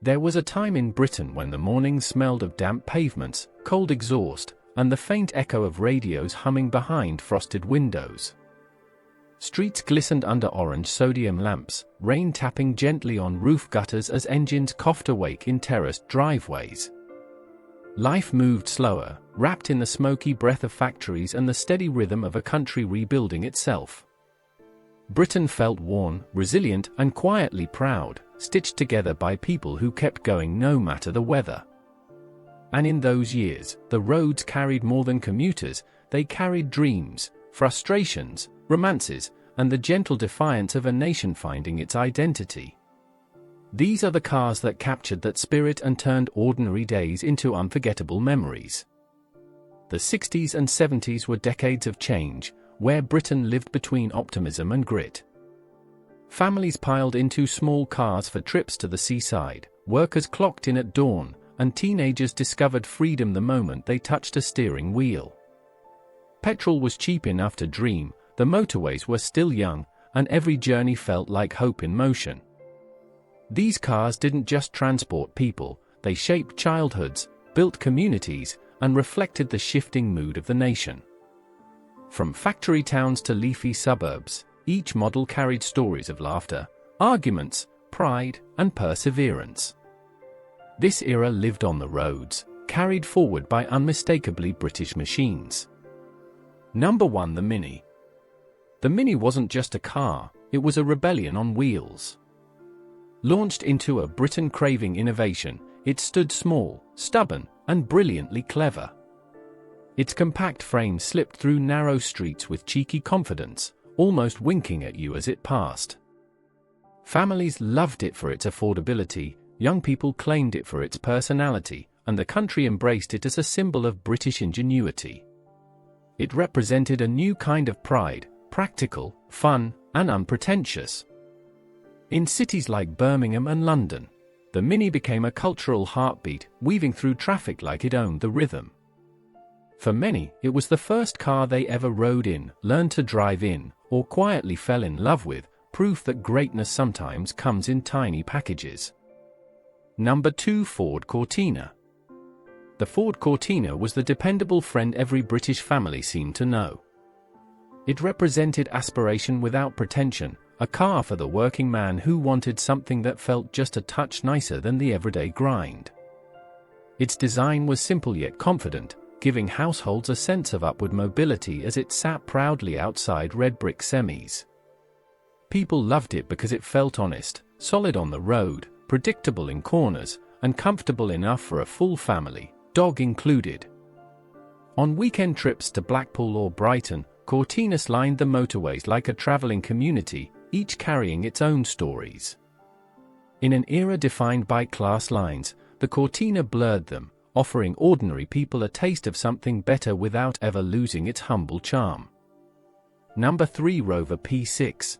There was a time in Britain when the mornings smelled of damp pavements, cold exhaust, and the faint echo of radios humming behind frosted windows. Streets glistened under orange sodium lamps, rain tapping gently on roof gutters as engines coughed awake in terraced driveways. Life moved slower, wrapped in the smoky breath of factories and the steady rhythm of a country rebuilding itself. Britain felt worn, resilient, and quietly proud, stitched together by people who kept going no matter the weather. And in those years, the roads carried more than commuters, they carried dreams, frustrations, romances, and the gentle defiance of a nation finding its identity. These are the cars that captured that spirit and turned ordinary days into unforgettable memories. The 60s and 70s were decades of change, where Britain lived between optimism and grit. Families piled into small cars for trips to the seaside, workers clocked in at dawn, and teenagers discovered freedom the moment they touched a steering wheel. Petrol was cheap enough to dream, the motorways were still young, and every journey felt like hope in motion. These cars didn't just transport people, they shaped childhoods, built communities, and reflected the shifting mood of the nation. From factory towns to leafy suburbs, each model carried stories of laughter, arguments, pride, and perseverance. This era lived on the roads, carried forward by unmistakably British machines. Number 1. The Mini. The Mini wasn't just a car, it was a rebellion on wheels. Launched into a Britain craving innovation, it stood small, stubborn, and brilliantly clever. Its compact frame slipped through narrow streets with cheeky confidence, almost winking at you as it passed. Families loved it for its affordability, young people claimed it for its personality, and the country embraced it as a symbol of British ingenuity. It represented a new kind of pride, practical, fun, and unpretentious. In cities like Birmingham and London, the Mini became a cultural heartbeat, weaving through traffic like it owned the rhythm. For many, it was the first car they ever rode in, learned to drive in, or quietly fell in love with, proof that greatness sometimes comes in tiny packages. Number 2. Ford Cortina. The Ford Cortina was the dependable friend every British family seemed to know. It represented aspiration without pretension, a car for the working man who wanted something that felt just a touch nicer than the everyday grind. Its design was simple yet confident, giving households a sense of upward mobility as it sat proudly outside red brick semis. People loved it because it felt honest, solid on the road, predictable in corners, and comfortable enough for a full family, dog included. On weekend trips to Blackpool or Brighton, Cortinas lined the motorways like a traveling community, each carrying its own stories. In an era defined by class lines, the Cortina blurred them, offering ordinary people a taste of something better without ever losing its humble charm. Number 3. Rover P6.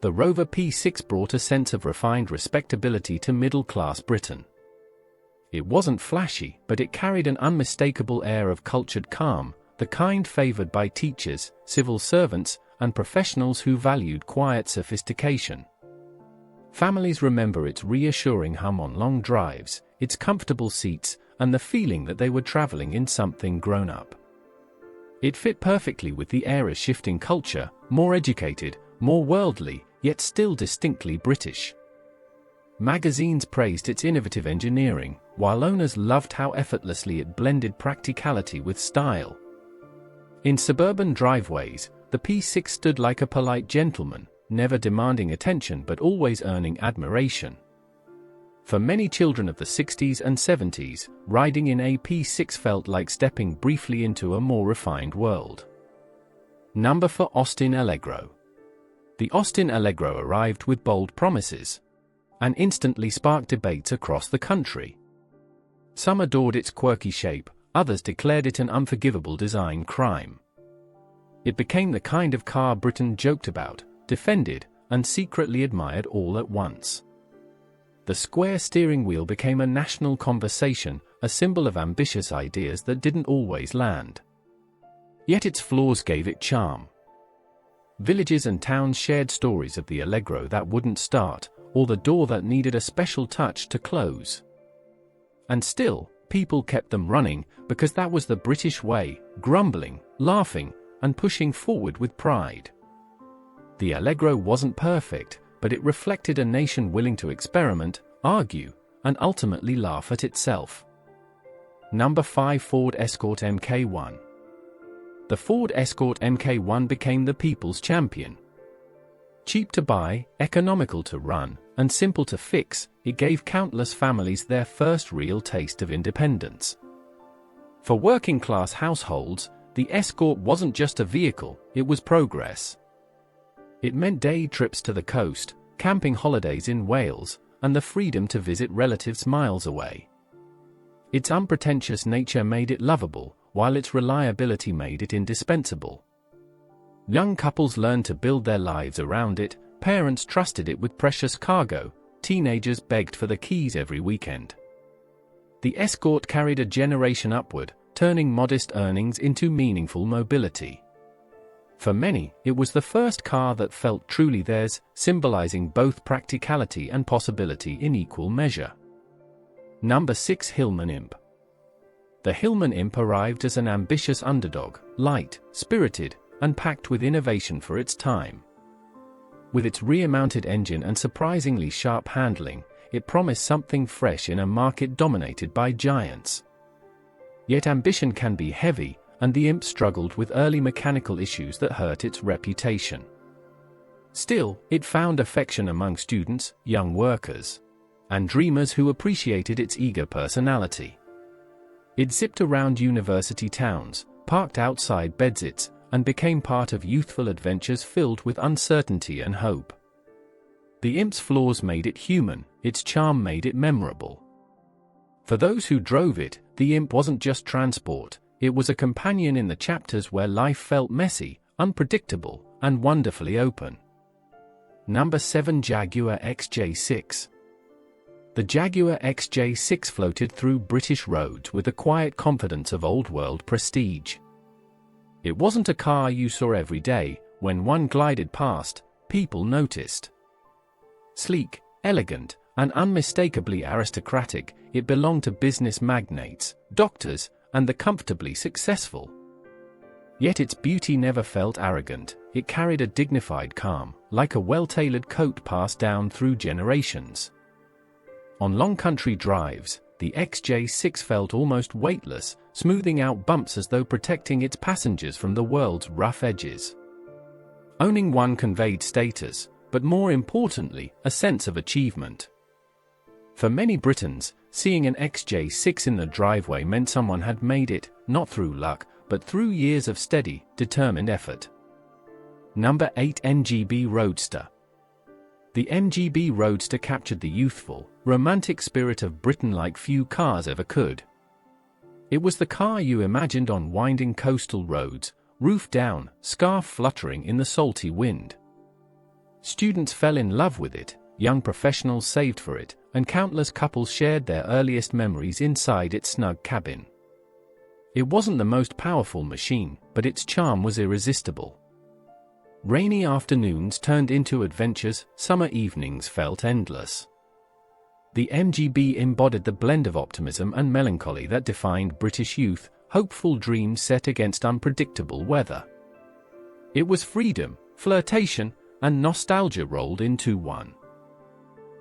The Rover P6 brought a sense of refined respectability to middle-class Britain. It wasn't flashy, but it carried an unmistakable air of cultured calm, the kind favored by teachers, civil servants, and professionals who valued quiet sophistication. Families remember its reassuring hum on long drives, its comfortable seats, and the feeling that they were traveling in something grown-up. It fit perfectly with the era's shifting culture, more educated, more worldly, yet still distinctly British. Magazines praised its innovative engineering, while owners loved how effortlessly it blended practicality with style. In suburban driveways, the P6 stood like a polite gentleman, never demanding attention but always earning admiration. For many children of the 60s and 70s, riding in a P6 felt like stepping briefly into a more refined world. Number 4. Austin Allegro. The Austin Allegro arrived with bold promises, and instantly sparked debates across the country. Some adored its quirky shape, others declared it an unforgivable design crime. It became the kind of car Britain joked about, defended, and secretly admired all at once. The square steering wheel became a national conversation, a symbol of ambitious ideas that didn't always land. Yet its flaws gave it charm. Villages and towns shared stories of the Allegro that wouldn't start, or the door that needed a special touch to close. And still, people kept them running because that was the British way, grumbling, laughing, and pushing forward with pride. The Allegro wasn't perfect, but it reflected a nation willing to experiment, argue, and ultimately laugh at itself. Number 5. Ford Escort MK1. The Ford Escort MK1 became the people's champion. Cheap to buy, economical to run, and simple to fix, it gave countless families their first real taste of independence. For working-class households, the Escort wasn't just a vehicle, it was progress. It meant day trips to the coast, camping holidays in Wales, and the freedom to visit relatives miles away. Its unpretentious nature made it lovable, while its reliability made it indispensable. Young couples learned to build their lives around it, parents trusted it with precious cargo, teenagers begged for the keys every weekend. The Escort carried a generation upward, turning modest earnings into meaningful mobility. For many, it was the first car that felt truly theirs, symbolizing both practicality and possibility in equal measure. Number 6. Hillman Imp. The Hillman Imp arrived as an ambitious underdog, light, spirited, and packed with innovation for its time. With its rear-mounted engine and surprisingly sharp handling, it promised something fresh in a market dominated by giants. Yet ambition can be heavy, and the Imp struggled with early mechanical issues that hurt its reputation. Still, it found affection among students, young workers, and dreamers who appreciated its eager personality. It zipped around university towns, parked outside bedsits, and became part of youthful adventures filled with uncertainty and hope. The Imp's flaws made it human, its charm made it memorable. For those who drove it, the Imp wasn't just transport, it was a companion in the chapters where life felt messy, unpredictable, and wonderfully open. Number 7. Jaguar XJ6. The Jaguar XJ6 floated through British roads with the quiet confidence of old-world prestige. It wasn't a car you saw every day. When one glided past, people noticed. Sleek, elegant, and unmistakably aristocratic, it belonged to business magnates, doctors, and the comfortably successful. Yet its beauty never felt arrogant, it carried a dignified calm, like a well-tailored coat passed down through generations. On long country drives, the XJ6 felt almost weightless, smoothing out bumps as though protecting its passengers from the world's rough edges. Owning one conveyed status, but more importantly, a sense of achievement. For many Britons, seeing an XJ6 in the driveway meant someone had made it, not through luck, but through years of steady, determined effort. Number 8. MGB Roadster. The MGB Roadster captured the youthful, romantic spirit of Britain like few cars ever could. It was the car you imagined on winding coastal roads, roof down, scarf fluttering in the salty wind. Students fell in love with it, young professionals saved for it, and countless couples shared their earliest memories inside its snug cabin. It wasn't the most powerful machine, but its charm was irresistible. Rainy afternoons turned into adventures, summer evenings felt endless. The MGB embodied the blend of optimism and melancholy that defined British youth, hopeful dreams set against unpredictable weather. It was freedom, flirtation, and nostalgia rolled into one.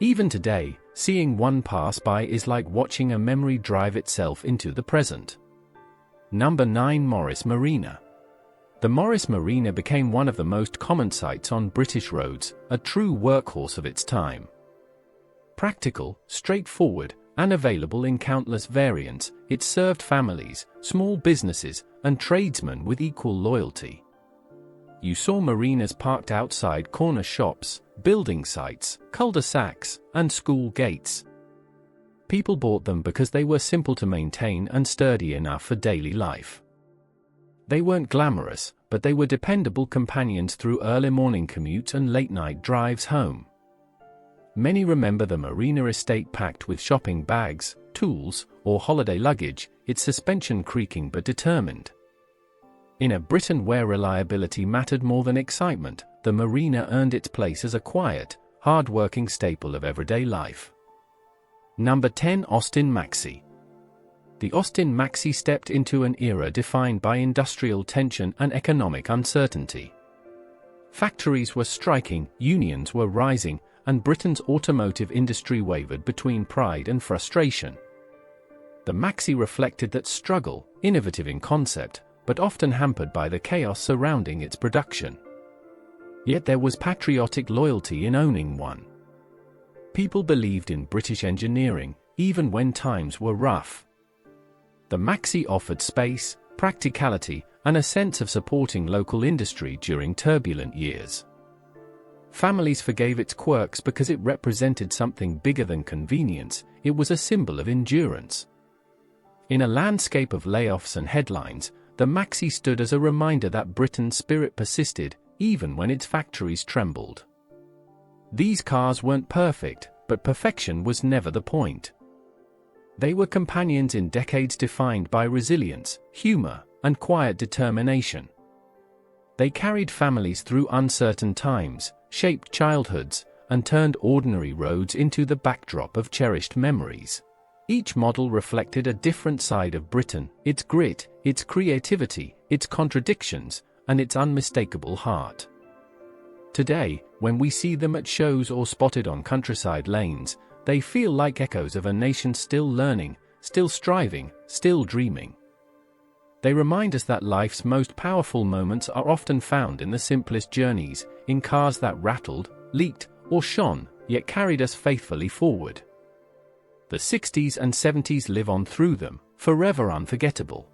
Even today, seeing one pass by is like watching a memory drive itself into the present. Number 9. Morris Marina. The Morris Marina became one of the most common sights on British roads, a true workhorse of its time. Practical, straightforward, and available in countless variants, it served families, small businesses, and tradesmen with equal loyalty. You saw Marinas parked outside corner shops, building sites, cul-de-sacs, and school gates. People bought them because they were simple to maintain and sturdy enough for daily life. They weren't glamorous, but they were dependable companions through early morning commutes and late-night drives home. Many remember the Marina estate packed with shopping bags, tools, or holiday luggage, its suspension creaking but determined. In a Britain where reliability mattered more than excitement, the Marina earned its place as a quiet, hard-working staple of everyday life. Number 10. Austin Maxi. The Austin Maxi stepped into an era defined by industrial tension and economic uncertainty. Factories were striking, unions were rising, and Britain's automotive industry wavered between pride and frustration. The Maxi reflected that struggle, innovative in concept, but often hampered by the chaos surrounding its production. Yet there was patriotic loyalty in owning one. People believed in British engineering, even when times were rough. The Maxi offered space, practicality, and a sense of supporting local industry during turbulent years. Families forgave its quirks because it represented something bigger than convenience. It was a symbol of endurance. In a landscape of layoffs and headlines, the Maxi stood as a reminder that Britain's spirit persisted, even when its factories trembled. These cars weren't perfect, but perfection was never the point. They were companions in decades defined by resilience, humor, and quiet determination. They carried families through uncertain times, shaped childhoods, and turned ordinary roads into the backdrop of cherished memories. Each model reflected a different side of Britain, its grit, its creativity, its contradictions, and its unmistakable heart. Today, when we see them at shows or spotted on countryside lanes, they feel like echoes of a nation still learning, still striving, still dreaming. They remind us that life's most powerful moments are often found in the simplest journeys, in cars that rattled, leaked, or shone, yet carried us faithfully forward. The 60s and 70s live on through them, forever unforgettable.